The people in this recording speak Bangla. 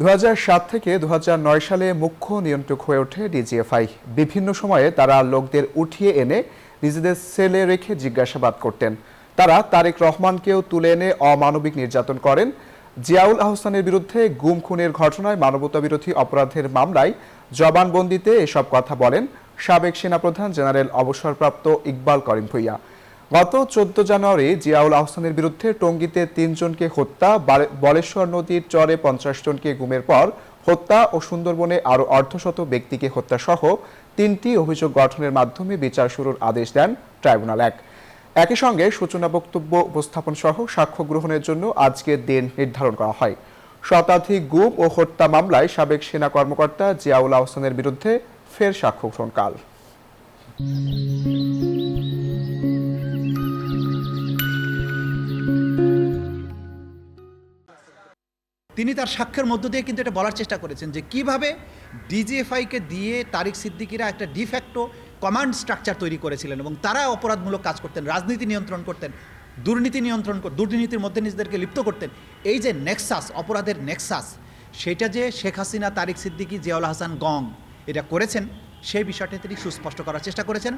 2007 থেকে 2009 সালে মুখ্য নিয়ন্ত্রক হয়ে ওঠে ডিজিএফআই। বিভিন্ন সময়ে তারা লোকদের উঠিয়ে এনে নিজেদের সেলে রেখে জিজ্ঞাসাবাদ করতেন। তারা তারেক রহমানকেও তুলে এনে অমানবিক নির্যাতন করেন। জিয়াউল আহসানের বিরুদ্ধে গুম খুনের ঘটনায় মানবতাবিরোধী অপরাধের মামলায় জবানবন্দিতে এসব কথা বলেন সাবেক সেনাপ্রধান জেনারেল অবসরপ্রাপ্ত ইকবাল করিম ভূঁইয়া। গত 14 জানুয়ারি জিয়াউল আহসানের বিরুদ্ধে টঙ্গীতে 3 জনকে হত্যা, বলেশ্বর নদীর চরে 50 জনকে গুমের পর হত্যা ও সুন্দরবনে আরও অর্ধশত ব্যক্তিকে হত্যা সহ 3টি অভিযোগ গঠনের মাধ্যমে বিচার শুরুর আদেশ দেন ট্রাইব্যুনাল 1। একই সঙ্গে সূচনা বক্তব্য উপস্থাপন সহ সাক্ষ্য গ্রহণের জন্য আজকের দিন নির্ধারণ করা হয়। শতাধিক গুম ও হত্যা মামলায় সাবেক সেনা কর্মকর্তা জিয়াউল আহসানের বিরুদ্ধে ফের সাক্ষ্য গ্রহণকাল। তিনি তার সাক্ষ্যের মধ্য দিয়ে কিন্তু এটা বলার চেষ্টা করেছেন যে কিভাবে ডিজিএফআইকে দিয়ে তারিক সিদ্দিকীরা একটা ডিফ্যাক্টো কমান্ড স্ট্রাকচার তৈরি করেছিলেন এবং তারা অপরাধমূলক কাজ করতেন, রাজনীতি নিয়ন্ত্রণ করতেন, দুর্নীতির মধ্যে নিজেদেরকে লিপ্ত করতেন। এই যে নেক্সাস, অপরাধের নেক্সাস, সেটা যে শেখ হাসিনা, তারিক সিদ্দিকী, জিয়াউল আহসান গং এটা করেছেন, সেই বিষয়টা তিনি সুস্পষ্ট করার চেষ্টা করেছেন।